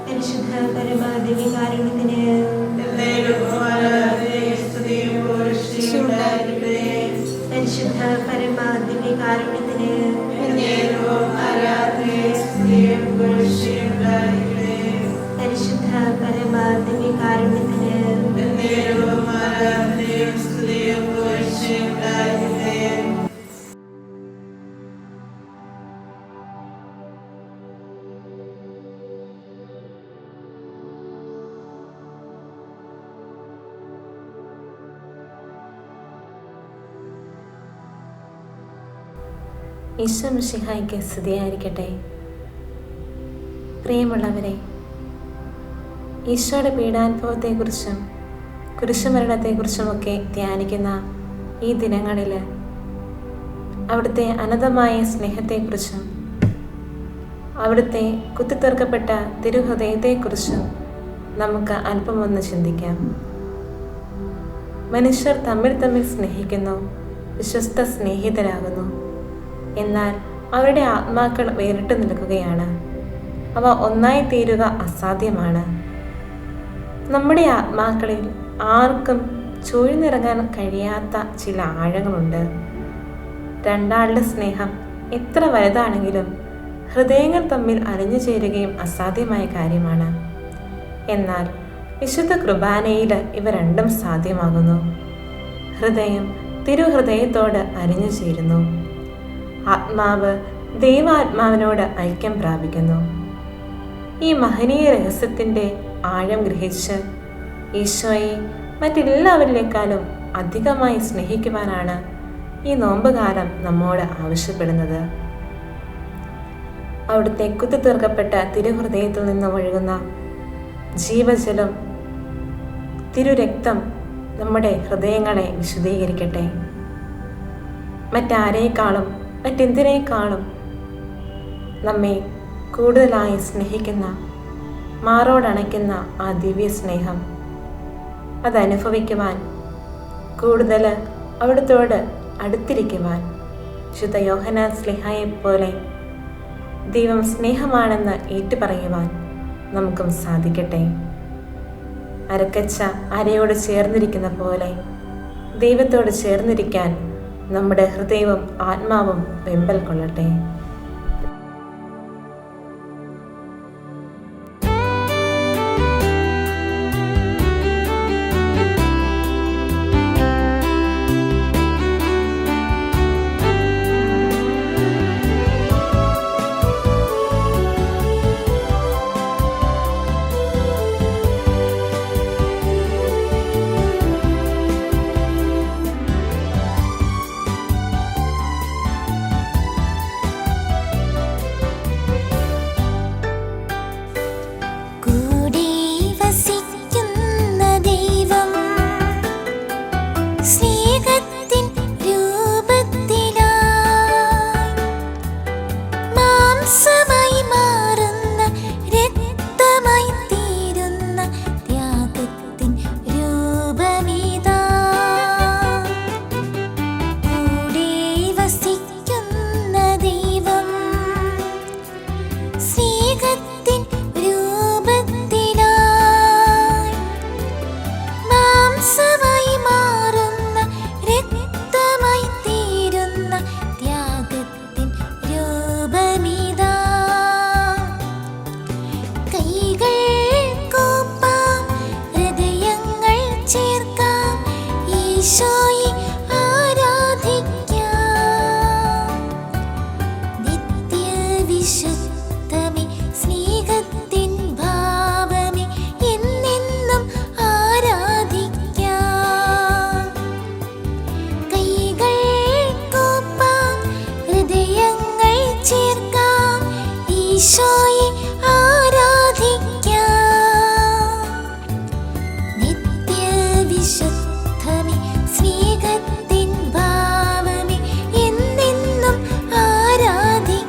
പരിശുദ്ധ പരമാദിവികാരുണ്യത്തിന് പരിശുദ്ധ പരമാദിവികാരുണ്യത്തിന് പരിശുദ്ധ പരമാദിവികാരുണ്യത്തിന് ഈശോ മിശിഹായ്ക്ക് സ്തുതിയായിരിക്കട്ടെ. പ്രിയമുള്ളവരെ, ഈശോയുടെ പീഡാനുഭവത്തെക്കുറിച്ചും കുരിശുമരണത്തെക്കുറിച്ചുമൊക്കെ ധ്യാനിക്കുന്ന ഈ ദിനങ്ങളിൽ അവിടുത്തെ അനന്തമായ സ്നേഹത്തെക്കുറിച്ചും അവിടുത്തെ കുത്തിത്തീർക്കപ്പെട്ട തിരുഹൃദയത്തെക്കുറിച്ചും നമുക്ക് അല്പമൊന്ന് ചിന്തിക്കാം. മനുഷ്യർ തമ്മിൽ സ്നേഹിക്കുന്നു, വിശ്വസ്ത സ്നേഹിതരാകുന്നു. എന്നാൽ അവരുടെ ആത്മാക്കൾ വേറിട്ട് നിൽക്കുകയാണ്. അവ ഒന്നായി തീരുക അസാധ്യമാണ്. നമ്മുടെ ആത്മാക്കളിൽ ആർക്കും ചൂഴ്ന്നിറങ്ങാൻ കഴിയാത്ത ചില ആഴങ്ങളുണ്ട്. രണ്ടാളുടെ സ്നേഹം എത്ര വലുതാണെങ്കിലും ഹൃദയങ്ങൾ തമ്മിൽ അലിഞ്ഞു ചേരുകയും അസാധ്യമായ കാര്യമാണ്. എന്നാൽ വിശുദ്ധ കുർബാനയിൽ ഇവ രണ്ടും സാധ്യമാകുന്നു. ഹൃദയം തിരുഹൃദയത്തോട് അലിഞ്ഞു ചേരുന്നു. ആത്മാവ് ദൈവാത്മാവിനോട് ഐക്യം പ്രാപിക്കുന്നു. ഈ മഹനീയ രഹസ്യത്തിൻ്റെ ആഴം ഗ്രഹിച്ച് ഈശോയെ മറ്റെല്ലാവരിലേക്കാളും അധികമായി സ്നേഹിക്കുവാനാണ് ഈ നോമ്പുകാലം നമ്മോട് ആവശ്യപ്പെടുന്നത്. അവിടുത്തെ കുത്തിത്തീർക്കപ്പെട്ട തിരുഹൃദയത്തിൽ നിന്ന് ഒഴുകുന്ന ജീവജലം, തിരുരക്തം നമ്മുടെ ഹൃദയങ്ങളെ വിശുദ്ധീകരിക്കട്ടെ. മറ്റാരേക്കാളും മറ്റെന്തിനേക്കാളും നമ്മെ കൂടുതലായി സ്നേഹിക്കുന്ന, മാറോടണയ്ക്കുന്ന ആ ദിവ്യ സ്നേഹം അതനുഭവിക്കുവാൻ, കൂടുതൽ അവിടുത്തോട് അടുത്തിരിക്കുവാൻ വിശുദ്ധ യോഹന്നാൻ ശ്ലീഹായെപ്പോലെ ദൈവം സ്നേഹമാണെന്ന് ഏറ്റുപറയുവാൻ നമുക്കും സാധിക്കട്ടെ. അരക്കച്ച അരയോട് ചേർന്നിരിക്കുന്ന പോലെ ദൈവത്തോട് ചേർന്നിരിക്കാൻ നമ്മുടെ ഹൃദയവും ആത്മാവും വെമ്പൽ കൊള്ളട്ടെ. വിശുദ്ധമേ സ്നേഹത്തിൻ ഭാവമേ എന്നെന്നും ആരാധിക്കാം. കൈകൾ കൂപ്പാം, ഹൃദയങ്ങൾ ചേർക്കാം, ഈശോയെ ആരാധിക്കാം. നിത്യവിശുദ്ധമേ സ്നേഹത്തിൻ ഭാവമേ എന്നെന്നും ആരാധിക്കാം.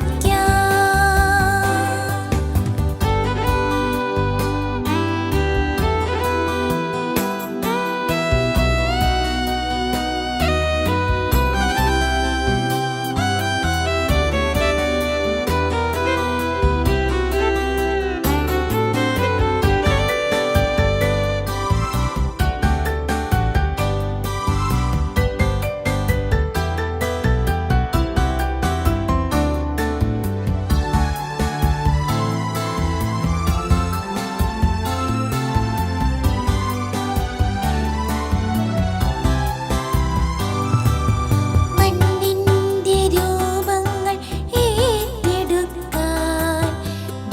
മണ്ണിന്റെ രൂപങ്ങൾ ഏറ്റെടുക്കാൻ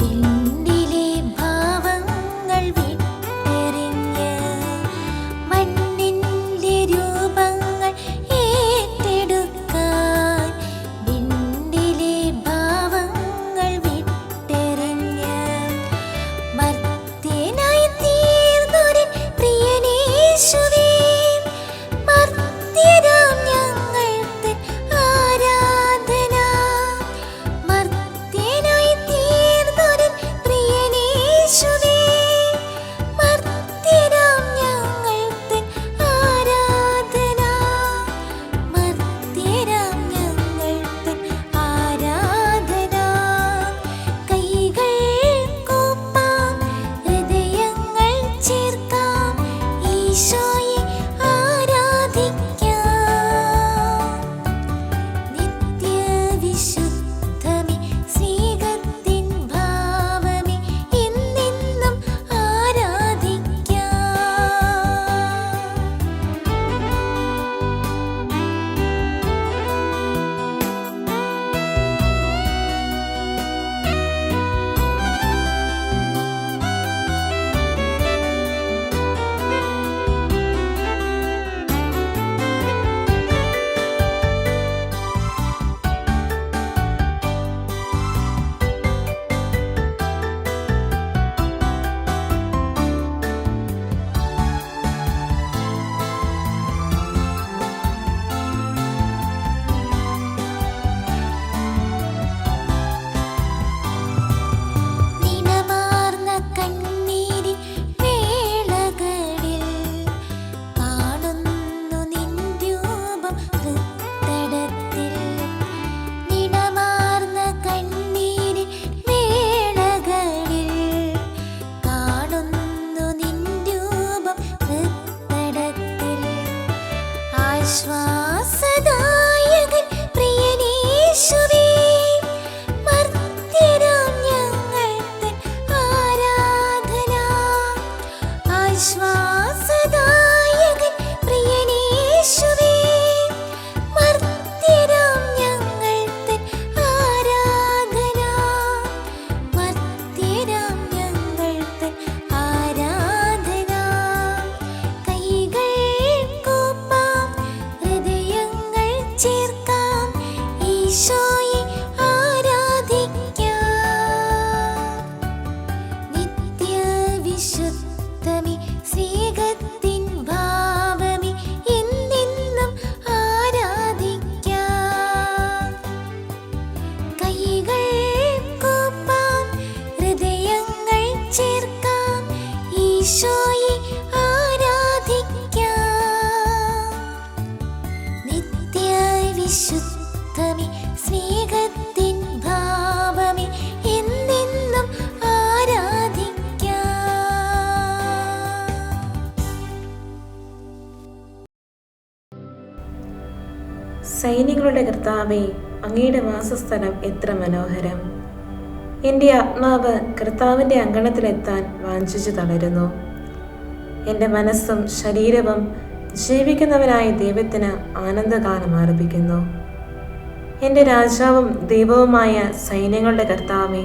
വിണ്ണിലെ ഭാവങ്ങൾ വിട്ടെറിഞ്ഞ്, മണ്ണിന്റെ രൂപങ്ങൾ ഏറ്റെടുക്കാൻ വിണ്ണിലെ ഭാവങ്ങൾ വിട്ടെറിഞ്ഞ്, മർത്യനായി തീർന്നൊരൻ പ്രിയനേശുവേ, മർത്യരാം ഞങ്ങൾ തൻ ആരാധന. മർത്യനായി തീർന്നൊരൻ പ്രിയനേശുവേ, മർത്യരാം ഞങ്ങൾ തൻ ആരാധന. മർത്യരാം ഞങ്ങൾ തൻ ആരാധന. കൈകൾ കൂപ്പാം, ഹൃദയങ്ങൾ ചേർക്കാം, ഈശോയെ ആരാധിക്കാം. നിത്യവിശുദ്ധമേ സ്നേഹത്തിൻ ഭാവമേ എന്നെന്നും ആരാധിക്കാം. നിണമാർന്ന കണ്ണീരിൻ വേളകളിൽ കാണുന്നു നിൻ രൂപം ഹൃത്തടത്തിൽ. നിണമാർന്ന കണ്ണീരിൻ വേളകളിൽ കാണുന്നു നിൻ രൂപം ഹൃത്തടത്തിൽ. ആശ്വാസദായകൻ പ്രിയനേശുവേ, മർത്യരാം ഞങ്ങൾ തൻ ആരാധന. ആശ്വാസദായകൻ പ്രിയനേശുവേ, മർത്യരാം ഞങ്ങൾ തൻ ആരാധന. മർത്യരാം ഞങ്ങൾ തൻ ആരാധന. കൈകൾ കൂപ്പാം, ഹൃദയങ്ങൾ ചേർക്കാം, ഈശോയെ ആരാധിക്കാം. നിത്യവിശുദ്ധമേ സ്നേഹത്തിൻ ഭാവമേ എന്നെന്നും ആരാധിക്കാം. കൈകൾ കൂപ്പാം, ഹൃദയങ്ങൾ ചേർക്കാം, ഈശോയെ ആരാധിക്കാം. നിത്യവിശുദ്ധമേ സ്നേഹത്തിൻ ഭാവമേ എന്നെന്നും ആരാധിക്കാം. സൈന്യങ്ങളുടെ കർത്താവേ, അങ്ങയുടെ വാസസ്ഥലം എത്ര മനോഹരം! എൻ്റെ ആത്മാവ് കർത്താവിൻ്റെ അങ്കണത്തിലെത്താൻ വാഞ്ചിച്ചു തളരുന്നു. എൻ്റെ മനസ്സും ശരീരവും ജീവിക്കുന്നവനായ ദൈവത്തിന് ആനന്ദഗാനം ആലപിക്കുന്നു. എൻ്റെ രാജാവും ദൈവവുമായ സൈന്യങ്ങളുടെ കർത്താവേ,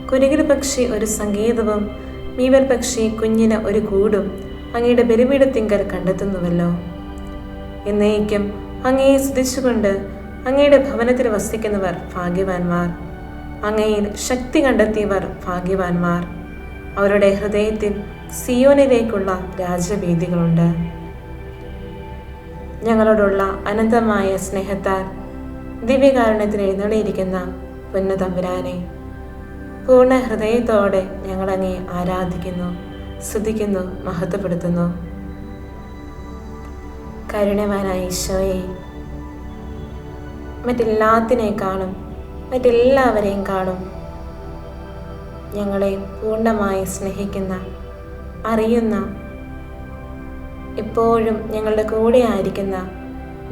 കുരുകിൽ പക്ഷി ഒരു സങ്കേതവും മീവൽ പക്ഷി കുഞ്ഞിന് ഒരു കൂടും അങ്ങയുടെ ബലിപീഠത്തിങ്കൽ കണ്ടെത്തുന്നുവല്ലോ. എന്നേക്കും അങ്ങയെ സ്തുതിച്ചുകൊണ്ട് അങ്ങയുടെ ഭവനത്തിൽ വസിക്കുന്നവർ ഭാഗ്യവാന്മാർ. അങ്ങയിൽ ശക്തി കണ്ടെത്തിയവർ ഭാഗ്യവാന്മാർ. അവരുടെ ഹൃദയത്തിൽ സിയോനിലേക്കുള്ള രാജവീഥികളുണ്ട്. ഞങ്ങളോടുള്ള അനന്തമായ സ്നേഹത്താൽ ദിവ്യകാരുണ്യത്തിൽ എഴുന്നള്ളിയിരിക്കുന്ന പൊന്നുതമ്പുരാനെ, പൂർണ്ണ ഹൃദയത്തോടെ ഞങ്ങളങ്ങയെ ആരാധിക്കുന്നു, സ്തുതിക്കുന്നു, മഹത്വപ്പെടുത്തുന്നു. കരുണവാനായ ഈശോയെ, മറ്റെല്ലാത്തിനേക്കാളും മറ്റെല്ലാവരെയും കാണും ഞങ്ങളെ പൂർണ്ണമായി സ്നേഹിക്കുന്ന, അറിയുന്ന, എപ്പോഴും ഞങ്ങളുടെ കൂടെ ആയിരിക്കുന്ന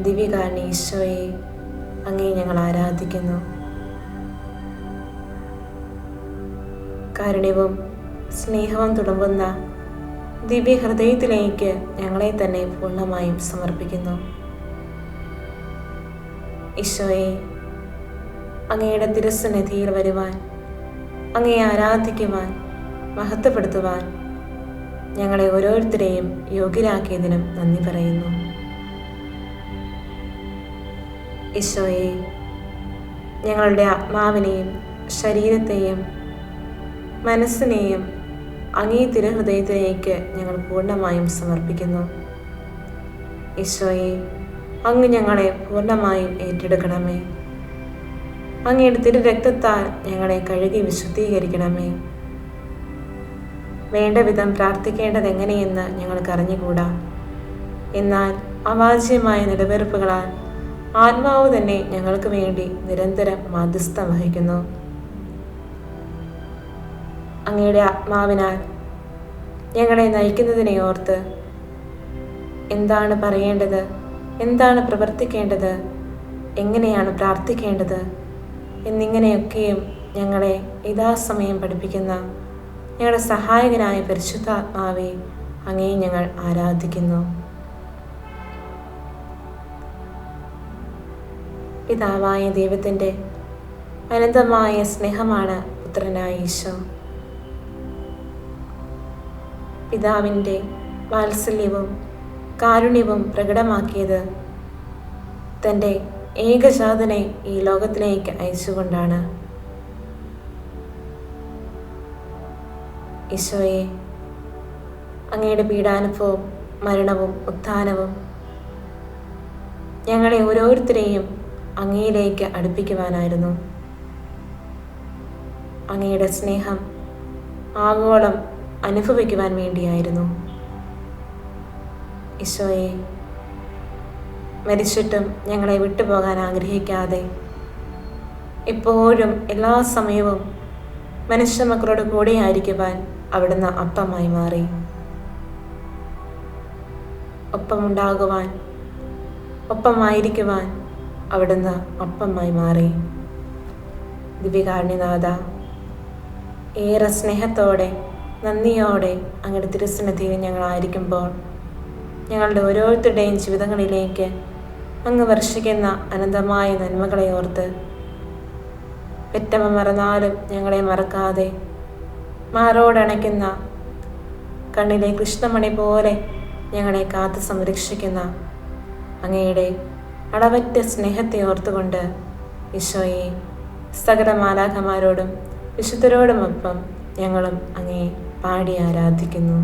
ദിവ്യകാരുണ്യ ഈശോയെ, അങ്ങേ ഞങ്ങൾ ആരാധിക്കുന്നു. കാരുണ്യവും സ്നേഹവും തുളുമ്പുന്ന ദിവ്യഹൃദയത്തിലേക്ക് ഞങ്ങളെ തന്നെ പൂർണ്ണമായും സമർപ്പിക്കുന്നു. ഈശോയെ, അങ്ങയുടെ തിരുസന്നിധിയിൽ വരുവാൻ, അങ്ങയെ ആരാധിക്കുവാൻ, മഹത്വപ്പെടുത്തുവാൻ ഞങ്ങളെ ഓരോരുത്തരെയും യോഗ്യരാക്കിയതിനും നന്ദി പറയുന്നു. ഈശോയെ, ഞങ്ങളുടെ ആത്മാവിനെയും ശരീരത്തെയും മനസ്സിനെയും അങ്ങേ തിരുഹൃദയത്തിലേക്ക് ഞങ്ങൾ പൂർണ്ണമായും സമർപ്പിക്കുന്നു. ഈശോയെ, അങ്ങ് ഞങ്ങളെ പൂർണ്ണമായും ഏറ്റെടുക്കണമേ. അങ്ങയുടെ തിരുരക്തത്താൽ ഞങ്ങളെ കഴുകി വിശുദ്ധീകരിക്കണമേ. വേണ്ട വിധം പ്രാർത്ഥിക്കേണ്ടത് എങ്ങനെയെന്ന് ഞങ്ങൾക്ക് അറിഞ്ഞുകൂടാ. എന്നാൽ അവാച്യമായ നിലവെറുപ്പുകളാൽ ആത്മാവ് തന്നെ ഞങ്ങൾക്ക് വേണ്ടി നിരന്തരം മാധ്യസ്ഥം വഹിക്കുന്നു. അങ്ങയുടെ ആത്മാവിനാൽ ഞങ്ങളെ നയിക്കുന്നതിനെ ഓർത്ത് എന്താണ് പറയേണ്ടത്, എന്താണ് പ്രവർത്തിക്കേണ്ടത്, എങ്ങനെയാണ് പ്രാർത്ഥിക്കേണ്ടത് എന്നിങ്ങനെയൊക്കെയും ഞങ്ങളെ യഥാസമയം പഠിപ്പിക്കുന്ന ഞങ്ങളുടെ സഹായകനായ പരിശുദ്ധാത്മാവെ, അങ്ങയെ ഞങ്ങൾ ആരാധിക്കുന്നു. പിതാവായ ദൈവത്തിൻ്റെ അനന്തമായ സ്നേഹമാണ് പുത്രനായ ഈശോ. പിതാവിൻ്റെ വാത്സല്യവും കാരുണ്യവും പ്രകടമാക്കിയത് തൻ്റെ ഏകജാതനെ ഈ ലോകത്തിലേക്ക് അയച്ചുകൊണ്ടാണ്. ഈശോയെ, അങ്ങയുടെ പീഡാനുഭവവും മരണവും ഉത്ഥാനവും ഞങ്ങളെ ഓരോരുത്തരെയും അങ്ങയിലേക്ക് അടുപ്പിക്കുവാനായിരുന്നു. അങ്ങയുടെ സ്നേഹം ആവോളം അനുഭവിക്കുവാൻ വേണ്ടിയായിരുന്നു. ഈശോയെ, മരിച്ചിട്ടും ഞങ്ങളെ വിട്ടുപോകാൻ ആഗ്രഹിക്കാതെ എപ്പോഴും എല്ലാ സമയവും മനുഷ്യ മക്കളോട് കൂടെയായിരിക്കുവാൻ അവിടുന്ന് അപ്പമായി മാറി. ഒപ്പമുണ്ടാകുവാൻ, ഒപ്പമായിരിക്കുവാൻ അവിടുന്ന് അപ്പമായി മാറി. ദിവ്യകാരുണ്യനാഥ, ഏറെ സ്നേഹത്തോടെ നന്ദിയോടെ അങ്ങയുടെ തിരുസന്നിധിയിൽ ഞങ്ങളായിരിക്കുമ്പോൾ ഞങ്ങളുടെ ഓരോരുത്തരുടെയും ജീവിതങ്ങളിലേക്ക് അങ്ങ് വർഷിക്കുന്ന അനന്തമായ നന്മകളെ ഓർത്ത് പെറ്റമ്മ മറന്നാലും ഞങ്ങളെ മറക്കാതെ മാറോടണയ്ക്കുന്ന കണ്ണിലെ കൃഷ്ണമണി പോലെ ഞങ്ങളെ കാത്തു സംരക്ഷിക്കുന്ന അങ്ങയുടെ അളവറ്റ സ്നേഹത്തെ ഓർത്തുകൊണ്ട് ഈശോയെ, സകല മാലാഖമാരോടും വിശുദ്ധരോടുമൊപ്പം ഞങ്ങളും അങ്ങയെ പാടി ആരാധിക്കുന്നു.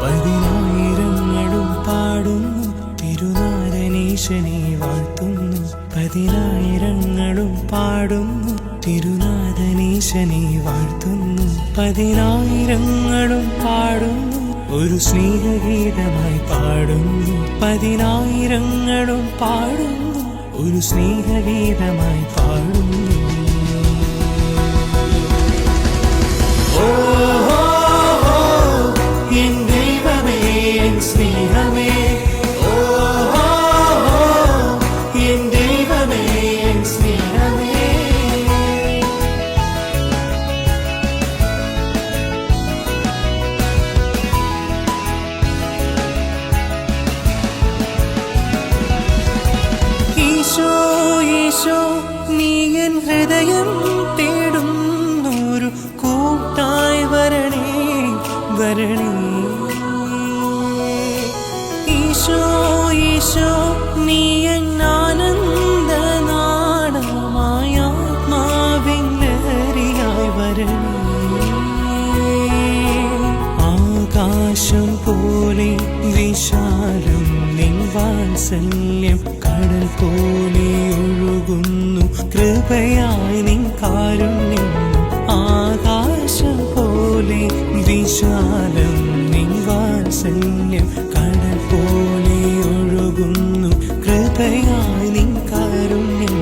പതിനായിരങ്ങളും പാടുന്നു തിരുനാഥനീശനെ വാഴ്ത്തുന്നു. പതിനായിരങ്ങളും പാടുന്നു തിരുനാഥനീശനെ വാഴ്ത്തുന്നു. പതിനായിരങ്ങളും പാടുന്നു ഒരു സ്നേഹഗീതമായി പാടുന്നു. പതിനായിരങ്ങളും പാടുന്നു ഒരു സ്നേഹഗീതമായി പാടുന്നു. ഓ എൻ ദൈവമേ, എൻ സ്നേഹമേ, ഓ എൻ ദൈവമേ, എൻ സ്നേഹമേ. ഈശോ ഈശോ, നീ എൻ ഹൃദയം തേടുന്നൊരു കൂട്ടായി വരണേ വരണേ. ഈശോ ഈശോ, നീ എൻ ആനന്ദനാടമായ ആത്മാവിൻ ലഹരിയായി വരണേ. ആകാശം പോലെ വിശാലം നിൻ വാത്സല്യം, കടൽ പോലെ ഒഴുകുന്നു കൃപയായി നിൻ കാരുണ്യം. ആകാശം പോലെ വിശാലം നിൻ വാത്സല്യം, കടൽ പോലെ ഒഴുകുന്നു കൃപയായി നിൻ കാരുണ്യം.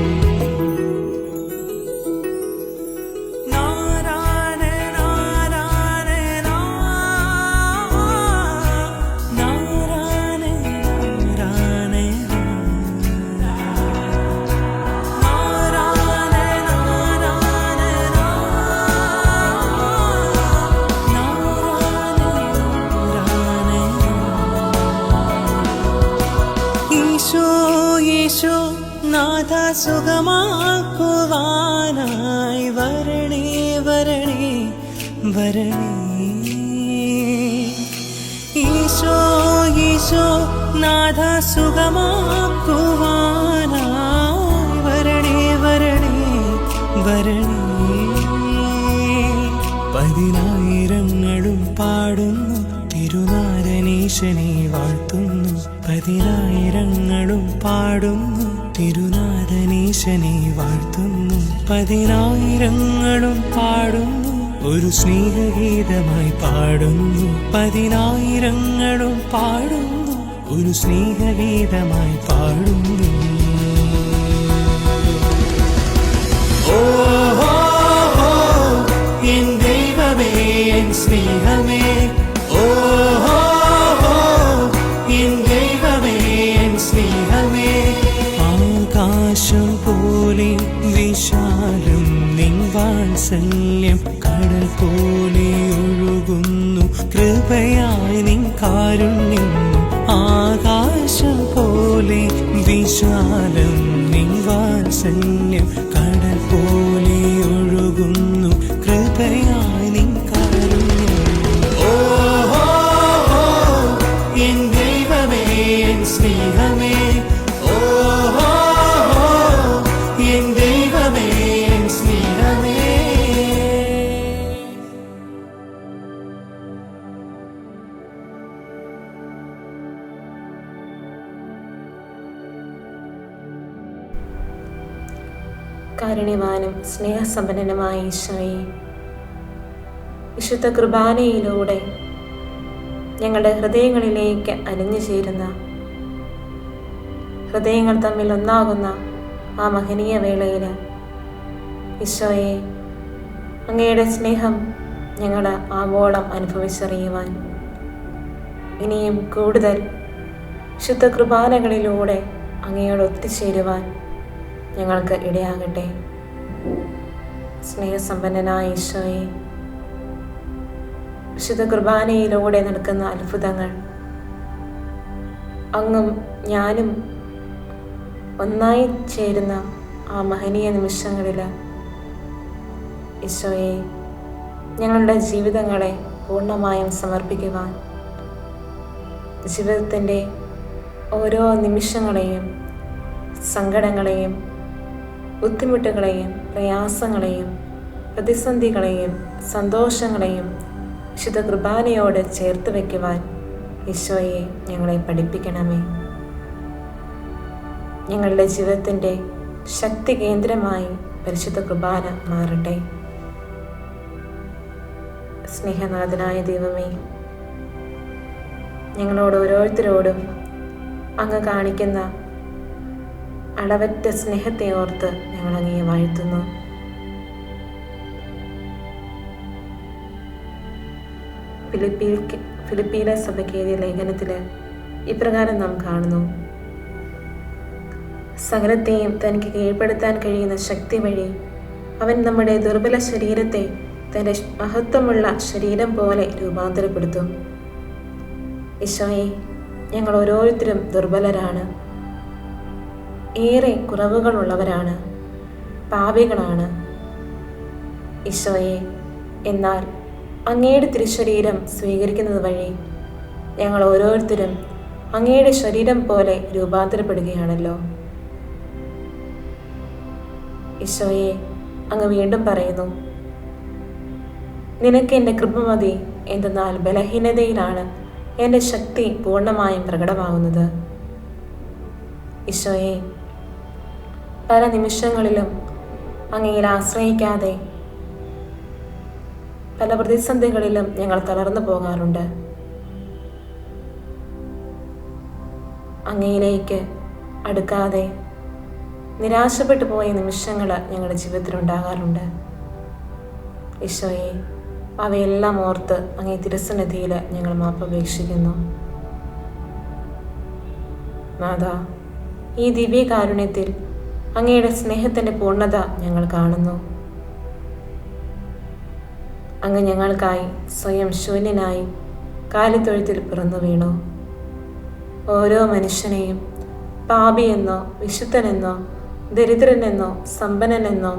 ഈശോ നാഥ, സുഖമാക്കുവാനായി വരണേ വരണേ വരണേ. ഈശോ ഈശോ, നാഥ സുഖമാക്കുവാനായി വരണേ വരണേ വരണേ. പതിനായിരങ്ങളും പാടുന്നു തിരുനാഥനീശനെ വാഴ്ത്തുന്നു. പതിനായിരങ്ങളും പാടുന്നു തിരുനാഥനീശനെ വാഴ്ത്തുന്നു. പതിനായിരങ്ങളും പാടുന്നു, ഒരു സ്നേഹഗീതമായി പാടുന്നു. പതിനായിരങ്ങളും പാടുന്നു, ഒരു സ്നേഹഗീതമായി പാടുന്നു. ഓ എൻ ദൈവമേ, എൻ സ്നേഹമേ, ഓ എൻ ദൈവമേ, എൻ സ്നേഹമേ. ആകാശം പോലെ വിശാലം നിൻ വാത്സല്യം, കടൽ പോലെ ഒഴുകുന്നു കൃപയായി നിൻ കാരുണ്യം. ആകാശം പോലെ വിശാലം നിൻ വാത്സല്യം, കടൽ പോലെ ഒഴുകുന്നു കൃപയായി നിൻ കാരുണ്യം. ഓ എൻ ദൈവമേ, എൻ സ്നേഹമേ, ഓ എൻ ദൈവമേ, എൻ സ്നേഹമേ. കാരുണ്യവാനും സ്നേഹസമ്പന്നനുമായ ഈശോയെ, വിശുദ്ധ കുർബാനയിലൂടെ ഞങ്ങളുടെ ഹൃദയങ്ങളിലേക്ക് അലിഞ്ഞു ചേരുന്ന, ഹൃദയങ്ങൾ തമ്മിൽ ഒന്നാകുന്ന ആ മഹനീയ വേളയിൽ ഈശോയെ, അങ്ങയുടെ സ്നേഹം ഞങ്ങൾ ആവോളം അനുഭവിച്ചറിയുവാൻ, ഇനിയും കൂടുതൽ വിശുദ്ധ കുർബാനകളിലൂടെ അങ്ങയോട് ഒത്തുചേരുവാൻ ഞങ്ങൾക്ക് ഇടയാകട്ടെ. സ്നേഹസമ്പന്നനായ ഈശോയെ, വിശുദ്ധ കുർബാനയിലൂടെ നടക്കുന്ന അത്ഭുതങ്ങൾ അങ്ങും ഞാനും ഒന്നായി ചേരുന്ന ആ മഹനീയ നിമിഷങ്ങളിൽ ഈശോയെ, ഞങ്ങളുടെ ജീവിതങ്ങളെ പൂർണ്ണമായും സമർപ്പിക്കുവാൻ, ജീവിതത്തിൻ്റെ ഓരോ നിമിഷങ്ങളെയും സങ്കടങ്ങളെയും ബുദ്ധിമുട്ടുകളെയും പ്രയാസങ്ങളെയും പ്രതിസന്ധികളെയും സന്തോഷങ്ങളെയും വിശുദ്ധ കുർബാനയോട് ചേർത്ത് വയ്ക്കുവാൻ ഈശോയെ ഞങ്ങളെ പഠിപ്പിക്കണമേ. ഞങ്ങളുടെ ജീവിതത്തിൻ്റെ ശക്തി കേന്ദ്രമായി പരിശുദ്ധ കുർബാന മാറട്ടെ. സ്നേഹനാഥനായ ദൈവമേ, ഞങ്ങളോട് ഓരോരുത്തരോടും അങ്ങ് കാണിക്കുന്ന അളവറ്റ സ്നേഹത്തെ ഓർത്ത് ഞങ്ങൾ അങ്ങയെ വാഴ്ത്തുന്നു. ഫിലിപ്പീലെ സഭയ്ക്ക് എഴുതിയ ലേഖനത്തിൽ ഇപ്രകാരം നാം കാണുന്നു: സകലത്തെയും തനിക്ക് കീഴ്പ്പെടുത്താൻ കഴിയുന്ന ശക്തി വഴി അവൻ നമ്മുടെ ദുർബല ശരീരത്തെ തൻ്റെ മഹത്വമുള്ള ശരീരം പോലെ രൂപാന്തരപ്പെടുത്തും. ഈശോയെ, ഞങ്ങൾ ഓരോരുത്തരും ദുർബലരാണ്, ഏറെ കുറവുകളുള്ളവരാണ്, പാപികളാണ്. ഈശോയെ, എന്നാൽ അങ്ങയുടെ തിരുശരീരം സ്വീകരിക്കുന്നത് വഴി ഞങ്ങൾ ഓരോരുത്തരും അങ്ങയുടെ ശരീരം പോലെ രൂപാന്തരപ്പെടുകയാണല്ലോ. ഈശോയെ, അങ്ങ് വീണ്ടും പറയുന്നു: നിനക്ക് എൻ്റെ കൃപ മതി, എന്തെന്നാൽ ബലഹീനതയിലാണ് എൻ്റെ ശക്തി പൂർണ്ണമായും പ്രകടമാകുന്നത്. ഈശോയെ, പല നിമിഷങ്ങളിലും അങ്ങയിൽ ആശ്രയിക്കാതെ പല പ്രതിസന്ധികളിലും ഞങ്ങൾ തളർന്നു പോകാറുണ്ട്. അങ്ങയിലേക്ക് അടുക്കാതെ നിരാശപ്പെട്ടു പോയ നിമിഷങ്ങൾ ഞങ്ങളുടെ ജീവിതത്തിലുണ്ടാകാറുണ്ട്. ഈശോയെ, അവയെല്ലാം ഓർത്ത് അങ്ങേ തിരുസന്നിധിയിൽ ഞങ്ങൾ മാപ്പപേക്ഷിക്കുന്നു. നാഥാ, ഈ ദിവ്യകാരുണ്യത്തിൽ അങ്ങയുടെ സ്നേഹത്തിൻ്റെ പൂർണ്ണത ഞങ്ങൾ കാണുന്നു. അങ്ങ് ഞങ്ങൾക്കായി സ്വയം ശൂന്യനായി കാലിത്തൊഴുത്തിൽ പിറന്നു വീണു. ഓരോ മനുഷ്യനെയും പാപിയെന്നോ വിശുദ്ധനെന്നോ ദരിദ്രനെന്നോ സമ്പന്നനെന്നോ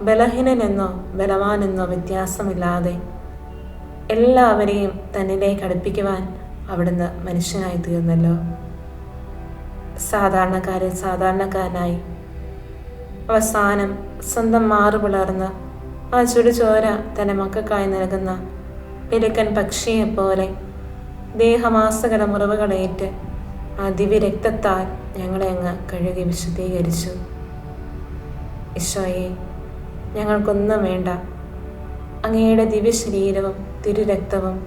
ബലഹീനനെന്നോ ബലവാനെന്നോ വ്യത്യാസമില്ലാതെ എല്ലാവരെയും തന്നിലേക്ക് അടുപ്പിക്കുവാൻ അവിടുന്ന് മനുഷ്യനായി തീർന്നല്ലോ. സാധാരണക്കാരിൽ സാധാരണക്കാരനായി അവസാനം സ്വന്തം മാറുപിളർന്ന് ആ ചുടുചോര തൻ്റെ മക്കൾക്കായി നൽകുന്ന പെരുക്കൻ പക്ഷിയെപ്പോലെ ദേഹമാസകല മുറിവുകളേറ്റ് ആ ദിവ്യരക്തത്താൽ ഞങ്ങളെ അങ്ങ് കഴുകി വിശുദ്ധീകരിച്ചു. ഈശോയെ, ഞങ്ങൾക്കൊന്നും വേണ്ട, അങ്ങയുടെ ദിവ്യശരീരവും തിരുരക്തവും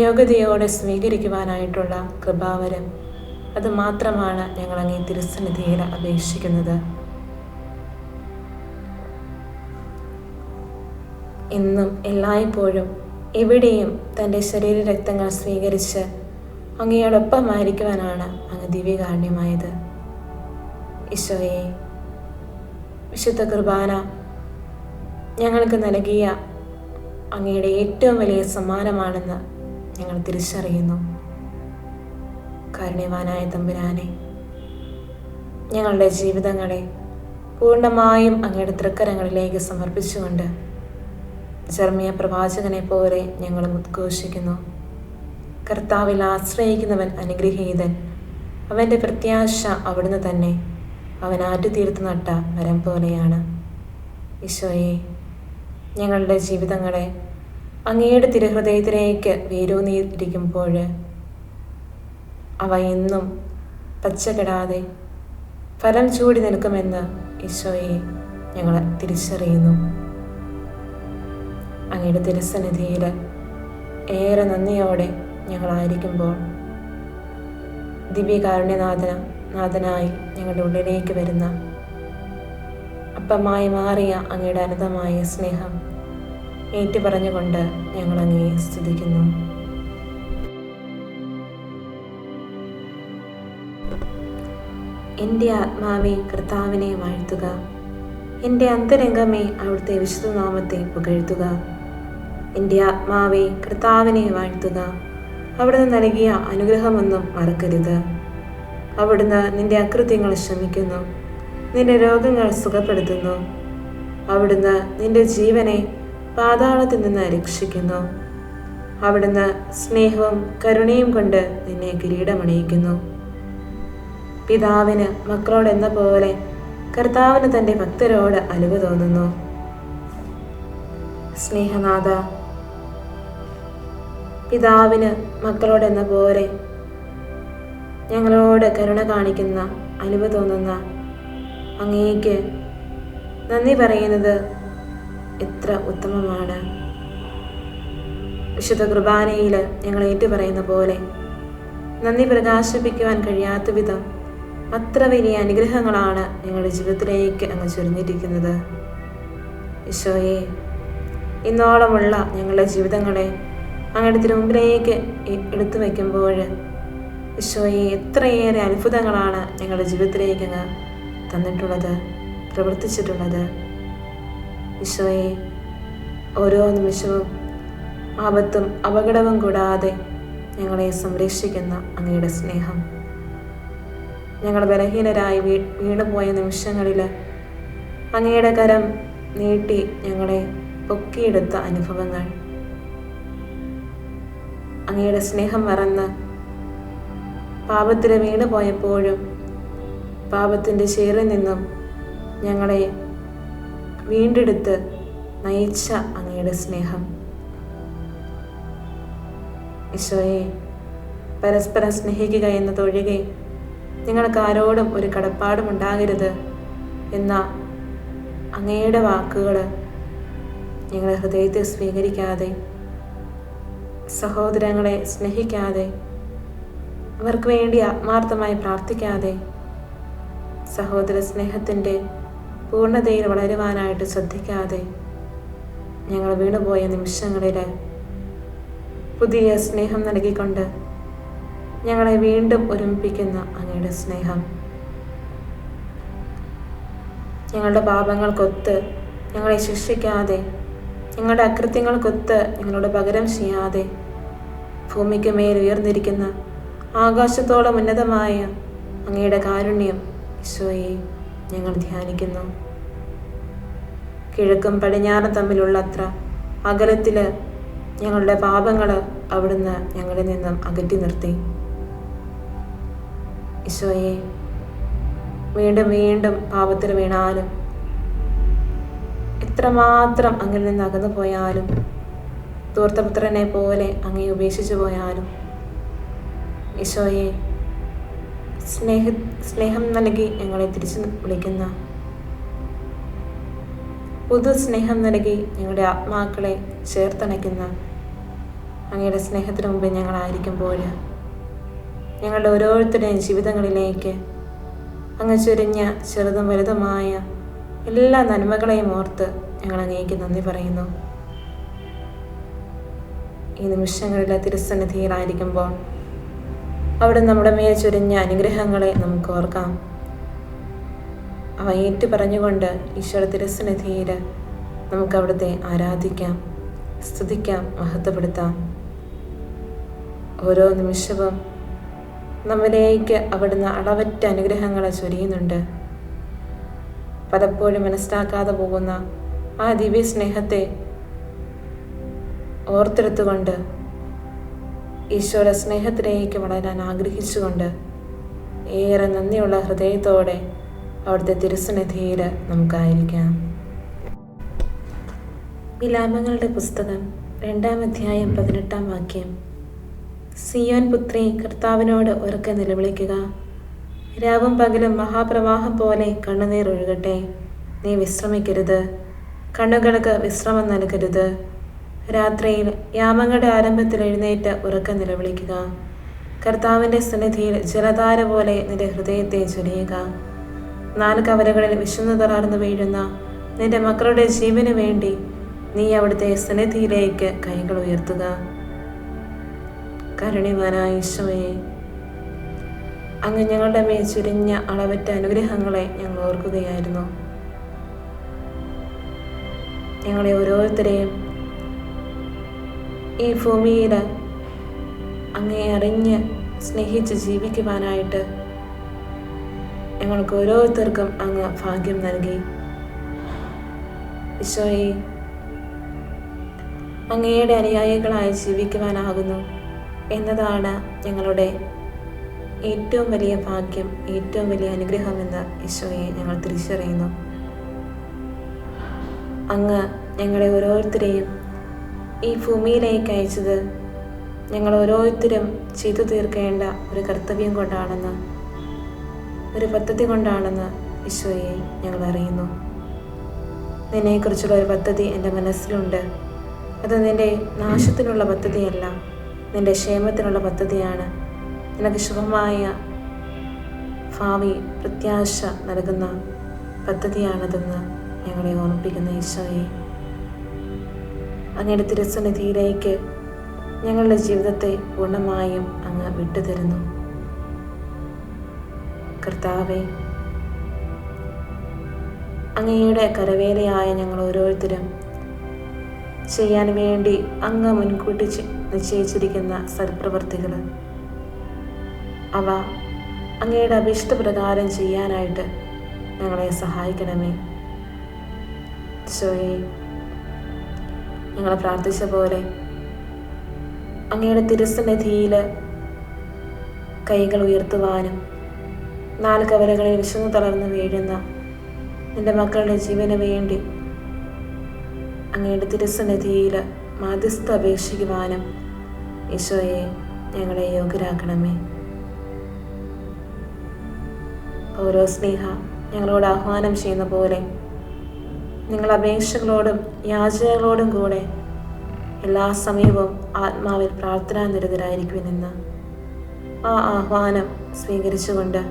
യോഗ്യതയോടെ സ്വീകരിക്കുവാനായിട്ടുള്ള കൃപാവരം അത് മാത്രമാണ് ഞങ്ങൾ അങ്ങേ തിരുസന്നിധിയിൽ അപേക്ഷിക്കുന്നത്. ഇന്നും എല്ലായ്പ്പോഴും എവിടെയും തൻ്റെ ശരീരരക്തങ്ങൾ സ്വീകരിച്ച് അങ്ങയോടൊപ്പമായിരിക്കുവാനാണ് അങ്ങ് ദിവ്യകാരുണ്യമായത്. ഈശോയെ, വിശുദ്ധ കുർബാന ഞങ്ങൾക്ക് നൽകിയ അങ്ങയുടെ ഏറ്റവും വലിയ സമ്മാനമാണെന്ന് ഞങ്ങൾ തിരിച്ചറിയുന്നു. കാരുണ്യവാനായ തമ്പുരാനെ, ഞങ്ങളുടെ ജീവിതങ്ങളെ പൂർണ്ണമായും അങ്ങയുടെ തൃക്കരങ്ങളിലേക്ക് സമർപ്പിച്ചുകൊണ്ട് ജെറമ്യ പ്രവാചകനെ പോലെ ഞങ്ങൾ ഉദ്ഘോഷിക്കുന്നു: കർത്താവിൽ ആശ്രയിക്കുന്നവൻ അനുഗ്രഹീതൻ, അവൻ്റെ പ്രത്യാശ അവിടുന്ന് തന്നെ, അവൻ ആറ്റുതീർത്ത് നട്ട മരം പോലെയാണ്. ഈശോയെ, ഞങ്ങളുടെ ജീവിതങ്ങളെ അങ്ങയുടെ തിരുഹൃദയത്തിലേക്ക് വേരൂന്നിയിരിക്കുമ്പോൾ അവ എന്നും പച്ചകെടാതെ ഫലം ചൂടി നിൽക്കുമെന്ന് ഈശോയെ ഞങ്ങൾ തിരിച്ചറിയുന്നു. അങ്ങയുടെ തിരുസന്നിധിയിൽ ഏറെ നന്ദിയോടെ ഞങ്ങളായിരിക്കുമ്പോൾ ദിവ്യകാരുണ്യനാഥനായി ഞങ്ങളുടെ ഉള്ളിലേക്ക് വരുന്ന അപ്പമായി മാറിയ അങ്ങയുടെ അനന്തമായ സ്നേഹം ഏറ്റുപറഞ്ഞുകൊണ്ട് ഞങ്ങൾ അങ്ങയെ സ്തുതിക്കുന്നു. എൻ്റെ ആത്മാവേ കർത്താവിനെ വാഴ്ത്തുക, എൻ്റെ അന്തരംഗമേ അവിടുത്തെ വിശുദ്ധനാമത്തെ പുകഴ്ത്തുക. എൻ്റെ ആത്മാവേ കർത്താവിനെ വാഴ്ത്തുക, അവിടുന്ന് നൽകിയ അനുഗ്രഹമൊന്നും മറക്കരുത്. അവിടുന്ന് നിന്റെ അകൃത്യങ്ങൾ ക്ഷമിക്കുന്നു, നിന്റെ രോഗങ്ങൾ സുഖപ്പെടുത്തുന്നു. അവിടുന്ന് നിന്റെ ജീവനെ പാതാളത്തിൽ നിന്ന് രക്ഷിക്കുന്നു. അവിടുന്ന് സ്നേഹവും കരുണയും കൊണ്ട് നിന്നെ കിരീടമണിയിക്കുന്നു. പിതാവിന് മക്കളോടെന്ന പോലെ കർത്താവിന് തൻ്റെ ഭക്തരോട് അലിവ് തോന്നുന്നു. സ്നേഹനാഥ, പിതാവിന് മക്കളോടെന്ന പോലെ ഞങ്ങളോട് കരുണ കാണിക്കുന്ന അലിവ് തോന്നുന്ന അങ്ങേക്ക് നന്ദി പറയുന്നത് എത്ര ഉത്തമമാണ്. വിശുദ്ധ കുർബാനയിൽ ഞങ്ങൾ ഏറ്റുപറയുന്ന പോലെ നന്ദി പ്രകാശിപ്പിക്കുവാൻ കഴിയാത്ത വിധം അത്ര വലിയ അനുഗ്രഹങ്ങളാണ് ഞങ്ങളുടെ ജീവിതത്തിലേക്ക് അങ്ങ് ചൊരിഞ്ഞിരിക്കുന്നത്. ഈശോയെ, ഇന്നോളമുള്ള ഞങ്ങളുടെ ജീവിതങ്ങളെ അങ്ങയുടെ തിരുമുമ്പിലേക്ക് എടുത്തു വയ്ക്കുമ്പോൾ ഈശോയെ, എത്രയേറെ അത്ഭുതങ്ങളാണ് ഞങ്ങളുടെ ജീവിതത്തിലേക്ക് അങ്ങ് തന്നിട്ടുള്ളത്, പ്രവർത്തിച്ചിട്ടുള്ളത്. ഈശോയെ, ഓരോ നിമിഷവും ആപത്തും അപകടവും കൂടാതെ ഞങ്ങളെ സംരക്ഷിക്കുന്ന അങ്ങയുടെ സ്നേഹം, ഞങ്ങൾ ബലഹീനരായി വീണുപോയ നിമിഷങ്ങളിൽ അങ്ങയുടെ കരം നീട്ടി ഞങ്ങളെ പൊക്കിയെടുത്ത അനുഭവങ്ങൾ, അങ്ങയുടെ സ്നേഹം മറന്ന് പാപത്തിൽ വീണുപോയപ്പോഴും പാപത്തിൻ്റെ ചേറിൽ നിന്നും ഞങ്ങളെ വീണ്ടെടുത്ത് നയിച്ച അങ്ങയുടെ സ്നേഹം. ഈശോയെ, പരസ്പരം സ്നേഹിക്കുക എന്നതൊഴികെ നിങ്ങൾക്ക് ആരോടും ഒരു കടപ്പാടും ഉണ്ടാകരുത് എന്ന അങ്ങയുടെ വാക്കുകൾ ഞങ്ങളുടെ ഹൃദയത്തെ സ്വീകരിക്കാതെ, സഹോദരങ്ങളെ സ്നേഹിക്കാതെ, അവർക്ക് വേണ്ടി ആത്മാർത്ഥമായി പ്രാർത്ഥിക്കാതെ, സഹോദര സ്നേഹത്തിൻ്റെ പൂർണ്ണതയിൽ വളരുവാനായിട്ട് ശ്രദ്ധിക്കാതെ ഞങ്ങൾ വീണുപോയ നിമിഷങ്ങളിൽ പുതിയ സ്നേഹം നൽകിക്കൊണ്ട് ഞങ്ങളെ വീണ്ടും ഒരുമിപ്പിക്കുന്ന അങ്ങയുടെ സ്നേഹം, ഞങ്ങളുടെ പാപങ്ങൾക്കൊത്ത് ഞങ്ങളെ ശിക്ഷിക്കാതെ, ഞങ്ങളുടെ അകൃത്യങ്ങൾക്കൊത്ത് ഞങ്ങളോട് പകരം ചെയ്യാതെ, ഭൂമിക്ക് മേൽ ഉയർന്നിരിക്കുന്ന ആകാശത്തോളം ഉന്നതമായ അങ്ങയുടെ കാരുണ്യം ഈശോയെ ഞങ്ങൾ ധ്യാനിക്കുന്നു. കിഴക്കും പടിഞ്ഞാറും തമ്മിലുള്ള അത്ര അകലത്തിൽ ഞങ്ങളുടെ പാപങ്ങൾ അവിടുന്ന് ഞങ്ങളിൽ നിന്നും അകറ്റി നിർത്തി. ഈശോയെ, വീണ്ടും വീണ്ടും പാപത്തിൽ വീണാലും, എത്രമാത്രം അങ്ങിൽ നിന്ന് അകന്നു പോയാലും, ധൂർത്തപുത്രനെ പോലെ അങ്ങയെ ഉപേക്ഷിച്ചു പോയാലും, ഈശോയെ, സ്നേഹം നൽകി ഞങ്ങളെ തിരിച്ചു വിളിക്കുന്ന, പുതു സ്നേഹം നൽകി ഞങ്ങളുടെ ആത്മാക്കളെ ചേർത്തണയ്ക്കുന്ന അങ്ങയുടെ സ്നേഹത്തിന് മുമ്പ് ഞങ്ങളായിരിക്കുമ്പോൾ ഞങ്ങളുടെ ഓരോരുത്തരുടെയും ജീവിതങ്ങളിലേക്ക് അങ്ങ് ചൊരിഞ്ഞ ചെറുതും വലുതുമായ എല്ലാ നന്മകളെയും ഓർത്ത് ഞങ്ങൾ അങ്ങേക്ക് നന്ദി പറയുന്നു. ഈ നിമിഷങ്ങളിലെ തിരുസന്നിധിയിലായിരിക്കുമ്പോൾ അവിടെ നമ്മുടെ മേൽ ചൊരിഞ്ഞ അനുഗ്രഹങ്ങളെ നമുക്ക് ഓർക്കാം. അവ ഏറ്റു പറഞ്ഞുകൊണ്ട് ഈശ്വര തിരുസന്നിധിയിൽ നമുക്ക് അവിടുത്തെ ആരാധിക്കാം, സ്തുതിക്കാം, മഹത്വപ്പെടുത്താം. ഓരോ നിമിഷവും നമ്മിലേക്ക് അവിടുന്ന് അളവറ്റ അനുഗ്രഹങ്ങളെ ചൊരിയുന്നുണ്ട്. പലപ്പോഴും മനസ്സിലാക്കാതെ പോകുന്ന ആ ദിവ്യ സ്നേഹത്തെ ഓർത്തെടുത്തുകൊണ്ട് ഈശോയുടെ സ്നേഹത്തിലേക്ക് വളരാൻ ആഗ്രഹിച്ചുകൊണ്ട് ഏറെ നന്ദിയുള്ള ഹൃദയത്തോടെ അവിടുത്തെ തിരുസന്നിധിയിൽ നമുക്കായിരിക്കാം. വിലാപങ്ങളുടെ പുസ്തകം 2-ാം അധ്യായം 18-ാം വാക്യം. സിയോൻ പുത്രി, കർത്താവിനോട് ഉറക്കെ നിലവിളിക്കുക. രാവും പകലും മഹാപ്രവാഹം പോലെ കണ്ണുനീർ ഒഴുകട്ടെ. നീ വിശ്രമിക്കരുത്, കണ്ണുകൾക്ക് വിശ്രമം നൽകരുത്. രാത്രിയിൽ യാമങ്ങളുടെ ആരംഭത്തിൽ എഴുന്നേറ്റ് ഉറക്കെ നിലവിളിക്കുക. കർത്താവിൻ്റെ സന്നിധിയിൽ ജലധാര പോലെ നിന്റെ ഹൃദയത്തെ ചൊരിയുക. 4 കവലകളിൽ വിശന്നു തളർന്നു വീഴുന്ന നിന്റെ മക്കളുടെ ജീവന് വേണ്ടി നീ അവിടുത്തെ സന്നിധിയിലേക്ക് കൈകൾ ഉയർത്തുക. കരുണ്യവാനായ ഈശോയെ, അങ്ങ് ഞങ്ങളുടെ മേൽ ചുരിഞ്ഞ അളവറ്റ അനുഗ്രഹങ്ങളെ ഞങ്ങൾ ഓർക്കുകയായിരുന്നു. ഞങ്ങളെ ഓരോരുത്തരെയും ഈ ഭൂമിയിൽ അങ്ങേ അറിഞ്ഞ് സ്നേഹിച്ച് ജീവിക്കുവാനായിട്ട് ഞങ്ങൾക്ക് ഓരോരുത്തർക്കും അങ്ങ് ഭാഗ്യം നൽകി. ഈശോയെ, അങ്ങയുടെ അനുയായികളായി ജീവിക്കുവാനാകുന്നു എന്നതാണ് ഞങ്ങളുടെ ഏറ്റവും വലിയ ഭാഗ്യം, ഏറ്റവും വലിയ അനുഗ്രഹമെന്ന് ഈശോയെ ഞങ്ങൾ തിരിച്ചറിയുന്നു. അങ്ങ് ഞങ്ങളെ ഓരോരുത്തരെയും ഈ ഭൂമിയിലേക്ക് അയച്ചത് ഞങ്ങൾ ഓരോരുത്തരും ചെയ്തു തീർക്കേണ്ട ഒരു കർത്തവ്യം കൊണ്ടാണെന്ന്, ഒരു പദ്ധതി കൊണ്ടാണെന്ന് ഈശോയെ ഞങ്ങൾ അറിയുന്നു. നിന്നെക്കുറിച്ചുള്ള ഒരു പദ്ധതി എൻ്റെ മനസ്സിലുണ്ട്. അത് നിൻ്റെ നാശത്തിനുള്ള പദ്ധതിയല്ല, നിൻ്റെ ക്ഷേമത്തിനുള്ള പദ്ധതിയാണ്. നിനക്ക് ശുഭമായ ഭാവി പ്രത്യാശ നൽകുന്ന പദ്ധതിയാണതെന്ന് ഞങ്ങളെ ഓർമ്മിപ്പിക്കുന്ന ഈശോയെ, അങ്ങയുടെ തിരുസന്നിധിയിലേക്ക് ഞങ്ങളുടെ ജീവിതത്തെ പൂർണ്ണമായും അങ്ങ് വിട്ടുതരുന്നു. കർത്താവെ, അങ്ങയുടെ കരവേലയായ ഞങ്ങൾ ഓരോരുത്തരും ചെയ്യാൻ വേണ്ടി അങ്ങ് മുൻകൂട്ടി നിശ്ചയിച്ചിരിക്കുന്ന സൽപ്രവർത്തികൾ, അവ അങ്ങയുടെ അഭിഷ്ടപ്രകാരം ചെയ്യാനായിട്ട് ഞങ്ങളെ സഹായിക്കണമേ. ഈശോയെ, ഞങ്ങൾ പ്രാർത്ഥിച്ച പോലെ അങ്ങയുടെ തിരുസന്നിധിയിൽ കൈകൾ ഉയർത്തുവാനും 4 കവലകളിൽ വിശന്നു തളർന്ന് വീഴുന്ന നിന്റെ മക്കളുടെ ജീവന് വേണ്ടി അങ്ങയുടെ തിരുസന്നിധിയിൽ മാധ്യസ്ഥ അപേക്ഷിക്കുവാനും ഈശോയെ ഞങ്ങളെ യോഗ്യരാക്കണമേ. ഓരോ സ്നേഹ ഞങ്ങളോട് ആഹ്വാനം ചെയ്യുന്ന പോലെ നിങ്ങൾ അപേക്ഷകളോടും യാചനകളോടും കൂടെ എല്ലാ സമയവും ആത്മാവിൽ പ്രാർത്ഥനാ നിരതരായിരിക്കുമെന്ന് ആ ആഹ്വാനം സ്വീകരിച്ചുകൊണ്ട്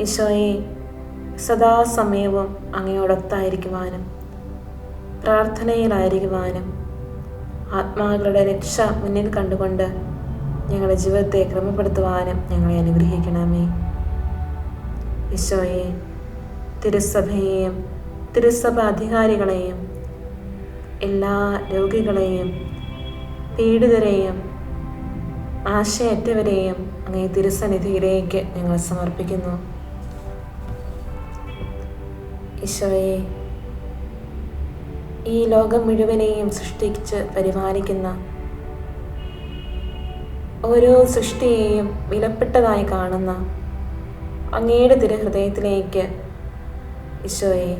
ഈശോയെ സദാസമയവും അങ്ങയോടൊത്തായിരിക്കുവാനും പ്രാർത്ഥനയിലായിരിക്കുവാനും ആത്മാക്കളുടെ രക്ഷ മുന്നിൽ കണ്ടുകൊണ്ട് ഞങ്ങളുടെ ജീവിതത്തെ ക്രമപ്പെടുത്തുവാനും ഞങ്ങളെ അനുഗ്രഹിക്കണമേ. ഈശോയെ, തിരുസഭയെയും തിരുസഭ അധികാരികളെയും എല്ലാ രോഗികളെയും പീഡിതരെയും ആശയറ്റവരെയും അങ്ങേ തിരുസന്നിധിയിലേക്ക് ഞങ്ങൾ സമർപ്പിക്കുന്നു. ഈശോയെ, ഈ ലോകം മുഴുവനെയും സൃഷ്ടിച്ച് പരിപാലിക്കുന്ന ഓരോ സൃഷ്ടിയെയും വിലപ്പെട്ടതായി കാണുന്ന അങ്ങയുടെ തിരുഹൃദയത്തിലേക്ക് ഈശോയെ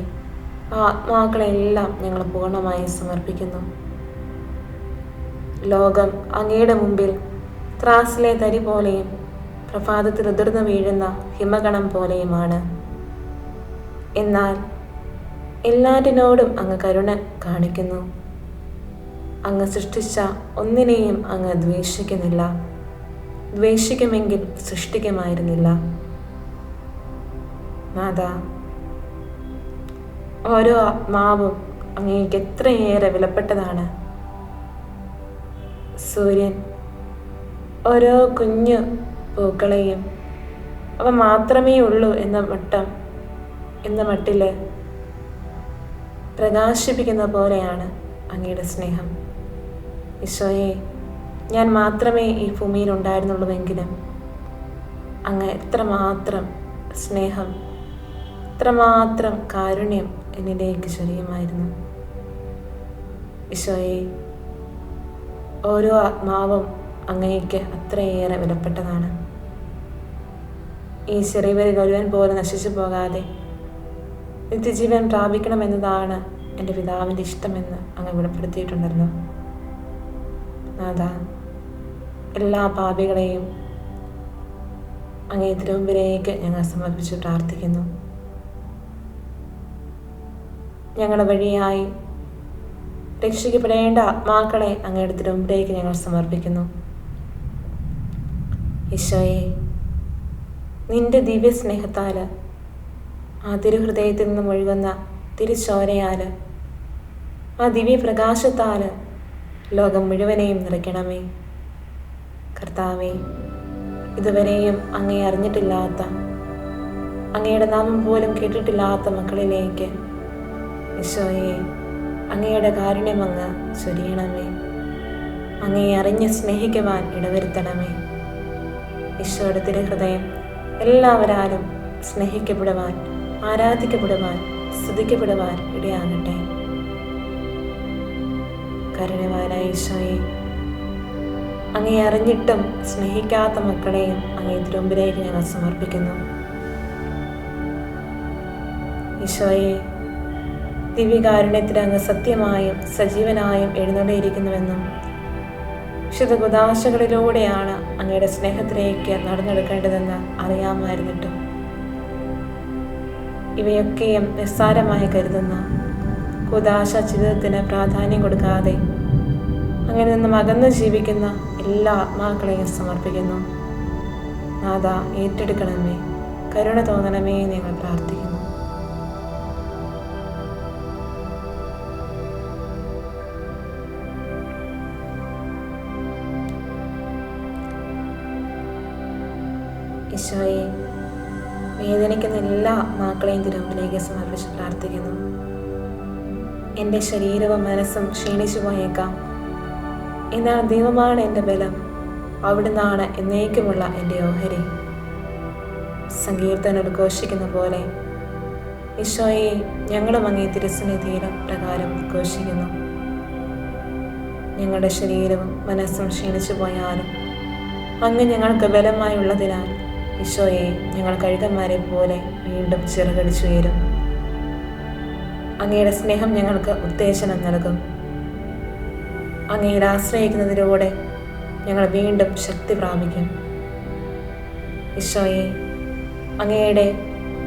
ആ ആത്മാക്കളെല്ലാം ഞങ്ങൾ പൂർണ്ണമായി സമർപ്പിക്കുന്നു. ലോകം അങ്ങയുടെ മുമ്പിൽ ത്രാസിലെ തരി പോലെയും പ്രഭാതത്തിൽ ഉതിർന്നു വീഴുന്ന ഹിമകണം പോലെയുമാണ്. എന്നാൽ എല്ലാറ്റിനോടും അങ്ങ് കരുണ കാണിക്കുന്നു. അങ്ങ് സൃഷ്ടിച്ച ഒന്നിനെയും അങ്ങ് ദ്വേഷിക്കുന്നില്ല. ദ്വേഷിക്കുമെങ്കിൽ സൃഷ്ടിക്കുമായിരുന്നില്ല. നാഥാ, ഓരോ ആത്മാവും അങ്ങേക്ക് എത്രയേറെ വിലപ്പെട്ടതാണ്. സൂര്യൻ ഓരോ കുഞ്ഞു പൂക്കളെയും അവ മാത്രമേ ഉള്ളൂ എന്ന മട്ടില് പ്രകാശിപ്പിക്കുന്ന പോലെയാണ് അങ്ങയുടെ സ്നേഹം. ഈശോയെ, ഞാൻ മാത്രമേ ഈ ഭൂമിയിൽ ഉണ്ടായിരുന്നുള്ളൂവെങ്കിലും അങ്ങ് എത്രമാത്രം സ്നേഹം, എത്രമാത്രം കാരുണ്യം എന്നിലേക്ക് ചൊരിയുമായിരുന്നു. ഈശോയെ, ഓരോ ആത്മാവും അങ്ങേക്ക് അത്രയേറെ വിലപ്പെട്ടതാണ്. ഈ ചെറിയവരിൽ ഒരുവൻ പോലും നശിച്ചു പോകാതെ നിത്യജീവൻ പ്രാപിക്കണമെന്നതാണ് എൻ്റെ പിതാവിൻ്റെ ഇഷ്ടമെന്ന് അങ്ങ് വെളിപ്പെടുത്തിയിട്ടുണ്ടല്ലോ. നാഥാ, എല്ലാ പാപികളെയും അങ്ങേ തിരുമുമ്പിലേക്ക് ഞങ്ങൾ സമർപ്പിച്ച് പ്രാർത്ഥിക്കുന്നു. ഞങ്ങളുടെ വഴിയായി രക്ഷിക്കപ്പെടേണ്ട ആത്മാക്കളെ അങ്ങയുടെ തിരുമുമ്പിലേക്ക് ഞങ്ങൾ സമർപ്പിക്കുന്നു. ഈശോയെ, നിന്റെ ദിവ്യസ്നേഹത്താൽ ആ തിരുഹൃദയത്തിൽ നിന്നും ഒഴുകുന്ന തിരുച്ചോരയാൽ ആ ദിവ്യപ്രകാശത്താൽ ലോകം മുഴുവനെയും നിറയ്ക്കണമേ. കർത്താവേ, ഇതുവരെയും അങ്ങേ അറിഞ്ഞിട്ടില്ലാത്ത, അങ്ങയുടെ നാമം പോലും കേട്ടിട്ടില്ലാത്ത മക്കളിലേക്ക് ഈശോയെ അങ്ങയുടെ കാരുണ്യം അങ്ങ് ചൊരിയണമേ. അങ്ങയെ അറിഞ്ഞ് സ്നേഹിക്കുവാൻ ഇടവരുത്തണമേ. ഈശോയുടെ തിരുഹൃദയം എല്ലാവരാലും സ്നേഹിക്കപ്പെടുവാൻ, ആരാധിക്കപ്പെടുവാൻ, സ്തുതിക്കപ്പെടുവാൻ ഇടയാകട്ടെ. കരുണവാനായ ഈശോയെ, അങ്ങയെ അറിഞ്ഞിട്ടും സ്നേഹിക്കാത്ത മക്കളെയും അങ്ങേ തിരുമുമ്പിലേക്ക് ഞങ്ങൾ സമർപ്പിക്കുന്നു. ഈശോയെ, ദിവ്യകാരുണ്യത്തിൽ അങ്ങ് സത്യമായും സജീവനായും എഴുന്നള്ളിയിരിക്കുന്നുവെന്നും വിശുദ്ധ കുദാശകളിലൂടെയാണ് അങ്ങയുടെ സ്നേഹത്തിലേക്ക് നടന്നെടുക്കേണ്ടതെന്ന് അറിയാമായിരുന്നിട്ടും ഇവയൊക്കെയും നിസ്സാരമായി കരുതുന്ന കുദാശ ജീവിതത്തിന് പ്രാധാന്യം കൊടുക്കാതെ അങ്ങനെ നിന്നും അകന്നു ജീവിക്കുന്ന എല്ലാ ആത്മാക്കളെയും സമർപ്പിക്കുന്നു. നാഥാ, ഏറ്റെടുക്കണമേ. കരുണ തോന്നണമേ എന്ന് ഞങ്ങൾ പ്രാർത്ഥിക്കുന്നു. ഈശോയെ, വേദനിക്കുന്ന എല്ലാ മക്കളെയും തിരുമുമ്പിലേക്ക് സമർപ്പിച്ച് പ്രാർത്ഥിക്കുന്നു. എൻ്റെ ശരീരവും മനസ്സും ക്ഷീണിച്ചു പോയേക്കാം, എന്നാൽ ദൈവമാണ് എൻ്റെ ബലം, അവിടുന്നാണ് എന്നേക്കുമുള്ള എൻ്റെ ഓഹരി. സങ്കീർത്തനം ഘോഷിക്കുന്ന പോലെ ഈശോയെ, ഞങ്ങളും അങ്ങേ തിരുസന്നിധിയിലും പ്രകാരം ഘോഷിക്കുന്നു. ഞങ്ങളുടെ ശരീരവും മനസ്സും ക്ഷീണിച്ചു പോയാലും അങ്ങ് ഞങ്ങൾക്ക് ബലമായുള്ളതിനാൽ ഈശോയെ, ഞങ്ങൾ കഴുകന്മാരെ പോലെ വീണ്ടും ചിറകടിച്ചുയരും. അങ്ങയുടെ സ്നേഹം ഞങ്ങൾക്ക് ഉത്തേജനം നൽകും. അങ്ങയിൽ ആശ്രയിക്കുന്നതിലൂടെ ഞങ്ങൾ വീണ്ടും ശക്തി പ്രാപിക്കും. ഈശോയെ, അങ്ങയുടെ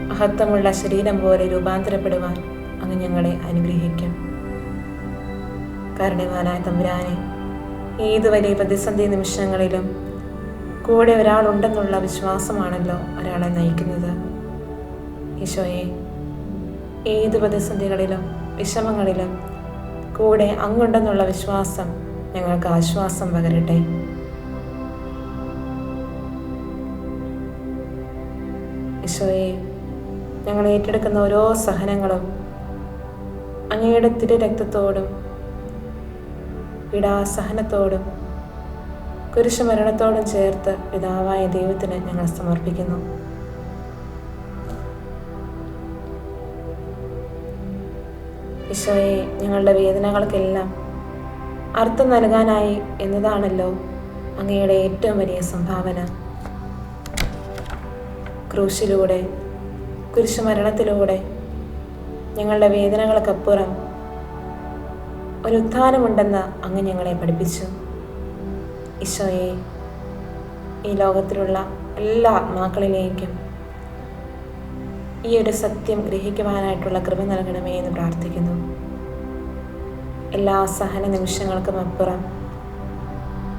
മഹത്വമുള്ള ശരീരം പോലെ രൂപാന്തരപ്പെടുവാൻ അങ്ങ് ഞങ്ങളെ അനുഗ്രഹിക്കും. കാരുണ്യവാനായ തമ്പുരാനെ, ഏത് വലിയ പ്രതിസന്ധി നിമിഷങ്ങളിലും കൂടെ ഒരാളുണ്ടെന്നുള്ള വിശ്വാസമാണല്ലോ ഒരാളെ നയിക്കുന്നത്. ഈശോയെ, ഏത് പ്രതിസന്ധികളിലും വിഷമങ്ങളിലും കൂടെ അങ്ങുണ്ടെന്നുള്ള വിശ്വാസം ഞങ്ങൾക്ക് ആശ്വാസം പകരട്ടെ. ഈശോയെ, ഞങ്ങൾ ഏറ്റെടുക്കുന്ന ഓരോ സഹനങ്ങളും അങ്ങയുടെ തിരുരക്തത്തോടും പീഡാസഹനത്തോടും കുരിശുമരണത്തോടും ചേർത്ത് പിതാവായ ദൈവത്തിന് ഞങ്ങൾ സമർപ്പിക്കുന്നു. ഈശോയെ, ഞങ്ങളുടെ വേദനകൾക്കെല്ലാം അർത്ഥം നൽകാനായി എന്നതാണല്ലോ അങ്ങയുടെ ഏറ്റവും വലിയ സംഭാവന. ക്രൂശിലൂടെ, കുരിശുമരണത്തിലൂടെ ഞങ്ങളുടെ വേദനകൾക്കപ്പുറം ഒരു ഉത്ഥാനമുണ്ടെന്ന് അങ്ങ് ഞങ്ങളെ പഠിപ്പിച്ചു. ഈശോയെ, ഈ ലോകത്തിലുള്ള എല്ലാ ആത്മാക്കളിലേക്കും ഈ ഒരു സത്യം ഗ്രഹിക്കുവാനായിട്ടുള്ള കൃപ നൽകണമേ എന്ന് പ്രാർത്ഥിക്കുന്നു. എല്ലാ സഹന നിമിഷങ്ങൾക്കും അപ്പുറം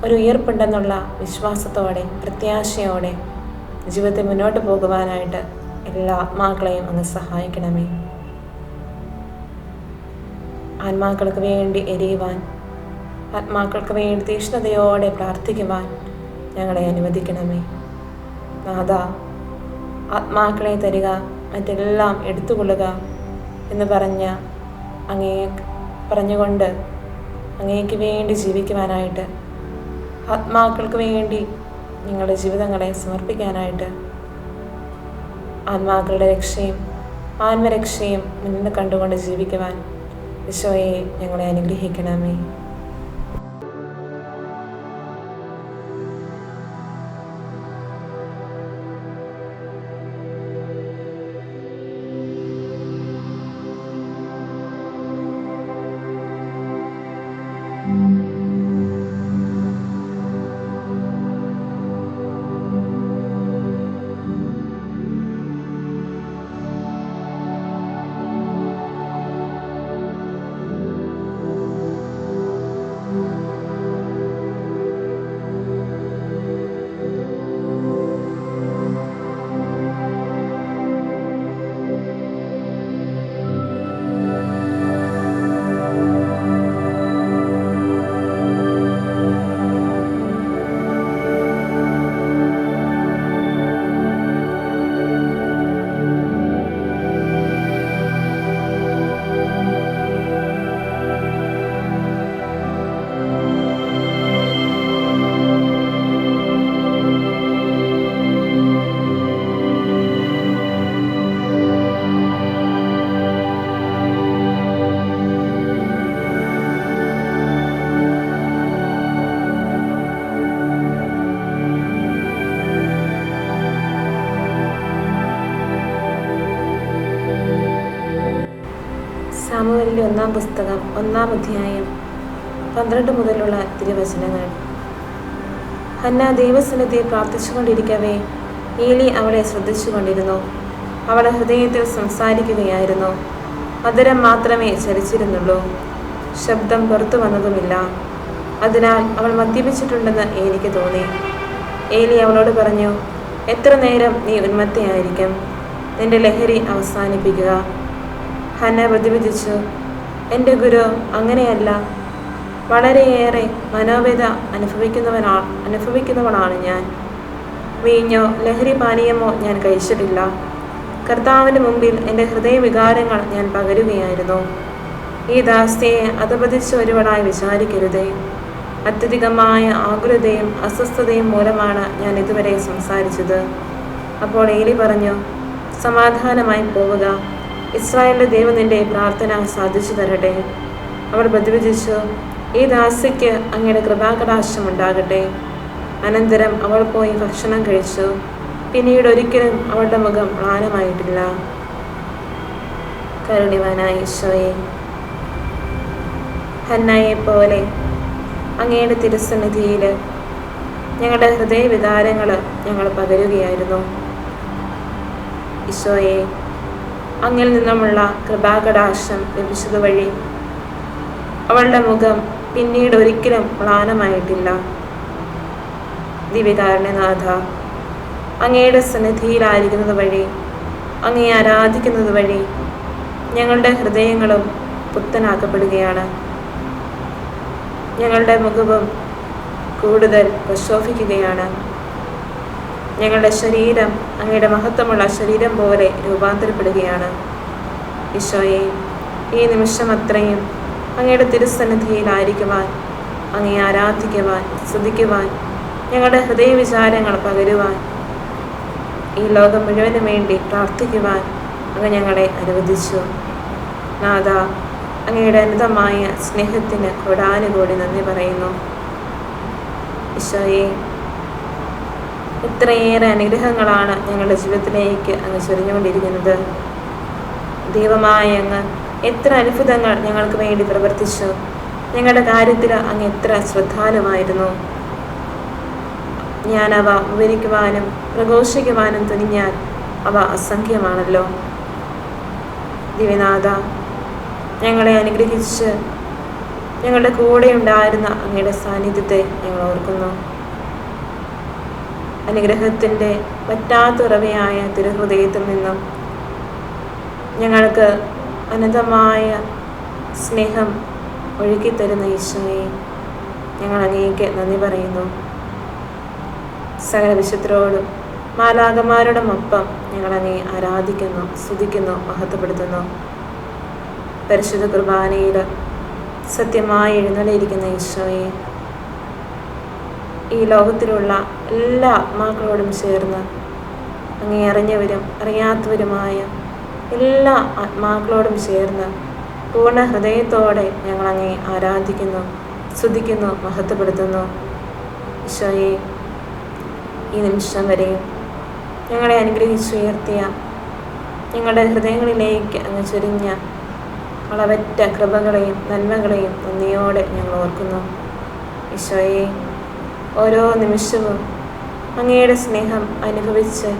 ഒരു ഉയർപ്പുണ്ടെന്നുള്ള വിശ്വാസത്തോടെ, പ്രത്യാശയോടെ ജീവിതത്തെ മുന്നോട്ട് പോകുവാനായിട്ട് എല്ലാ ആത്മാക്കളെയും അങ്ങ് സഹായിക്കണമേ. ആത്മാക്കൾക്ക് വേണ്ടി എരിയുവാൻ, ആത്മാക്കൾക്ക് വേണ്ടി തീക്ഷ്ണതയോടെ പ്രാർത്ഥിക്കുവാൻ ഞങ്ങളെ അനുവദിക്കണമേ. നാഥ, ആത്മാക്കളെ തരിക, മറ്റെല്ലാം എടുത്തുകൊള്ളുക എന്ന് പറഞ്ഞുകൊണ്ട് അങ്ങേക്ക് വേണ്ടി ജീവിക്കുവാനായിട്ട്, ആത്മാക്കൾക്ക് വേണ്ടി ഞങ്ങളുടെ ജീവിതങ്ങളെ സമർപ്പിക്കാനായിട്ട്, ആത്മാക്കളുടെ രക്ഷയും ആത്മരക്ഷയും മുന്നിൽ കണ്ടുകൊണ്ട് ജീവിക്കുവാൻ ഈശോയെ ഞങ്ങളെ അനുഗ്രഹിക്കണമേ. സാമുവേലിന്റെ 1-ാം പുസ്തകം 1-ാം അധ്യായം 12 മുതലുള്ള തിരുവചനങ്ങൾ. ഹന്ന ദൈവസന്നിധിയിൽ പ്രാർത്ഥിച്ചുകൊണ്ടിരിക്കവേ ഏലി അവളെ ശ്രദ്ധിച്ചുകൊണ്ടിരുന്നു. അവളുടെ ഹൃദയത്തിൽ സംസാരിക്കുകയായിരുന്നു. അധരം മാത്രമേ ചലിച്ചിരുന്നുള്ളൂ, ശബ്ദം പുറത്തു വന്നതുമില്ല. അതിനാൽ അവൾ മദ്യപിച്ചിട്ടുണ്ടെന്ന് ഏലിക്ക് തോന്നി. ഏലി അവളോട് പറഞ്ഞു, എത്ര നേരം നീ ഉന്മത്തയായിരിക്കും? നിന്റെ ലഹരി അവസാനിപ്പിക്കുക. ഹന്ന പ്രതിവിധിച്ചു, എൻ്റെ ഗുരു, അങ്ങനെയല്ല. വളരെയേറെ മനോവേദ അനുഭവിക്കുന്നവളാണ് ഞാൻ. വീഞ്ഞോ ലഹരി പാനീയമോ ഞാൻ കഴിച്ചിട്ടില്ല. കർത്താവിൻ്റെ മുമ്പിൽ എൻ്റെ ഹൃദയവികാരങ്ങൾ ഞാൻ പകരുകയായിരുന്നു. ഈ ദാസ്യയെ അധപതിച്ച ഒരുവളായി വിചാരിക്കരുതേ. അത്യധികമായ ആകുലതയും അസ്വസ്ഥതയും മൂലമാണ് ഞാൻ ഇതുവരെ സംസാരിച്ചത്. അപ്പോൾ ഏലി പറഞ്ഞു, സമാധാനമായി പോവുക. ഇസ്രായേലിൻ്റെ ദൈവം നിന്റെ പ്രാർത്ഥന സാധിച്ചു തരട്ടെ. അവൾ പ്രതിവചിച്ചു, ഈ ദാസിക്ക് അങ്ങയുടെ കൃപാകടാക്ഷം ഉണ്ടാകട്ടെ. അനന്തരം അവൾ പോയി ഭക്ഷണം കഴിച്ചു. പിന്നീട് ഒരിക്കലും അവളുടെ മുഖം മ്ലാനമായിട്ടില്ല. കരുണിവാനായ ഈശോയെ, ഹന്നയെ പോലെ അങ്ങയുടെ തിരുസന്നിധിയിൽ ഞങ്ങളുടെ ഹൃദയവികാരങ്ങൾ ഞങ്ങൾ പകരുകയായിരുന്നു. ഈശോയെ, അങ്ങിൽ നിന്നുമുള്ള കൃപാകടാക്ഷം ലഭിച്ചതുവഴി അവളുടെ മുഖം പിന്നീട് ഒരിക്കലും മ്ലാനമായിട്ടില്ല. ദിവ്യകാരുണ്യനാഥ, അങ്ങയുടെ സന്നിധിയിലായിരിക്കുന്നത് വഴി, അങ്ങയെ ആരാധിക്കുന്നത് വഴി ഞങ്ങളുടെ ഹൃദയങ്ങളും പുത്തനാക്കപ്പെടുകയാണ്. ഞങ്ങളുടെ മുഖവും കൂടുതൽ പ്രശോഭിക്കുകയാണ്. ഞങ്ങളുടെ ശരീരം അങ്ങയുടെ മഹത്വമുള്ള ശരീരം പോലെ രൂപാന്തരപ്പെടുകയാണ്. ഈശോയെ, ഈ നിമിഷം അത്രയും അങ്ങയുടെ തിരുസന്നിധിയിലായിരിക്കുവാൻ, അങ്ങയെ ആരാധിക്കുവാൻ, സ്തുതിക്കുവാൻ, ഞങ്ങളുടെ ഹൃദയവിചാരങ്ങൾ പകരുവാൻ, ഈ ലോകം മുഴുവനും വേണ്ടി പ്രാർത്ഥിക്കുവാൻ അങ്ങ് ഞങ്ങളെ അനുവദിച്ചു. നാഥ, അങ്ങയുടെ അനന്തമായ സ്നേഹത്തിന് കോടാനുകോടി നന്ദി പറയുന്നു. ഈശോയെ, ഇത്രയേറെ അനുഗ്രഹങ്ങളാണ് ഞങ്ങളുടെ ജീവിതത്തിലേക്ക് അങ്ങ് ചൊരിഞ്ഞുകൊണ്ടിരിക്കുന്നത്. ദൈവമായ അങ്ങ് എത്ര അത്ഭുതങ്ങൾ ഞങ്ങൾക്ക് വേണ്ടി പ്രവർത്തിച്ചു. ഞങ്ങളുടെ കാര്യത്തിൽ അങ്ങ് എത്ര ശ്രദ്ധാലുമായിരുന്നു. ഞാൻ അവ വിവരിക്കുവാനും പ്രഘോഷിക്കുവാനും തുനിഞ്ഞാൽ അവ അസംഖ്യമാണല്ലോ. ദിവ്യനാഥ, ഞങ്ങളെ അനുഗ്രഹിച്ച് ഞങ്ങളുടെ കൂടെ ഉണ്ടായിരുന്ന അങ്ങയുടെ സാന്നിധ്യത്തെ ഞങ്ങൾ ഓർക്കുന്നു. അനുഗ്രഹത്തിൻ്റെ പറ്റാത്തുറവയായ തിരുഹൃദയത്തിൽ നിന്നും ഞങ്ങൾക്ക് അനന്തമായ സ്നേഹം ഒഴുക്കിത്തരുന്ന ഈശോയെ, ഞങ്ങൾ അങ്ങേക്ക് നന്ദി പറയുന്നു. സകല വിശുദ്ധരോടും മാലാഖമാരോടുമൊപ്പം ഞങ്ങൾ അങ്ങയെ ആരാധിക്കുന്നു, സ്തുതിക്കുന്നു, മഹത്വപ്പെടുത്തുന്നു. പരിശുദ്ധ കുർബാനയിൽ സത്യമായി എഴുന്നള്ളിയിരിക്കുന്ന ഈശോയെ, ഈ ലോകത്തിലുള്ള എല്ലാ ആത്മാക്കളോടും ചേർന്ന് അങ്ങേ അറിഞ്ഞവരും അറിയാത്തവരുമായ എല്ലാ ആത്മാക്കളോടും ചേർന്ന് പൂർണ്ണ ഹൃദയത്തോടെ ഞങ്ങൾ അങ്ങേ ആരാധിക്കുന്നു, സ്തുതിക്കുന്നു, മഹത്വപ്പെടുത്തുന്നു. ഈശോയെ, ഈ നിമിഷം വരെയും ഞങ്ങളെ അനുഗ്രഹിച്ചുയർത്തിയ, ഞങ്ങളുടെ ഹൃദയങ്ങളിലേക്ക് അങ്ങ് ചൊരിഞ്ഞ അളവറ്റ കൃപകളെയും നന്മകളെയും നന്ദിയോടെ ഞങ്ങൾ ഓർക്കുന്നു. ഈശോയെ, ഓരോ നിമിഷവും അങ്ങയുടെ സ്നേഹം അനുഭവിച്ച്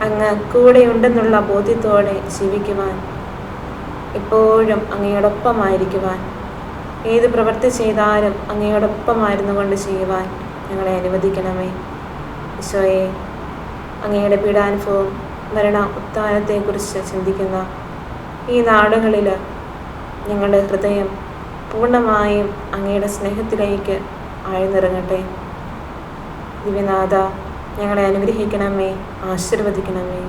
അങ്ങ് കൂടെയുണ്ടെന്നുള്ള ബോധ്യത്തോടെ ജീവിക്കുവാൻ, എപ്പോഴും അങ്ങയോടൊപ്പമായിരിക്കുവാൻ, ഏത് പ്രവൃത്തി ചെയ്താലും അങ്ങയോടൊപ്പമായിരുന്നു കൊണ്ട് ചെയ്യുവാൻ ഞങ്ങളെ അനുവദിക്കണമേ. ഈശോയെ, അങ്ങയുടെ പീഡാനുഭവം, മരണ ഉത്ഥാനത്തെക്കുറിച്ച് ചിന്തിക്കുന്ന ഈ നാടുകളിൽ ഞങ്ങളുടെ ഹൃദയം പൂർണ്ണമായും അങ്ങയുടെ സ്നേഹത്തിലേക്ക് ആഴ്ന്നിറങ്ങട്ടെ. ദിവ്യനാഥ, ഞങ്ങളെ അനുഗ്രഹിക്കണമേ, ആശീർവദിക്കണമേ.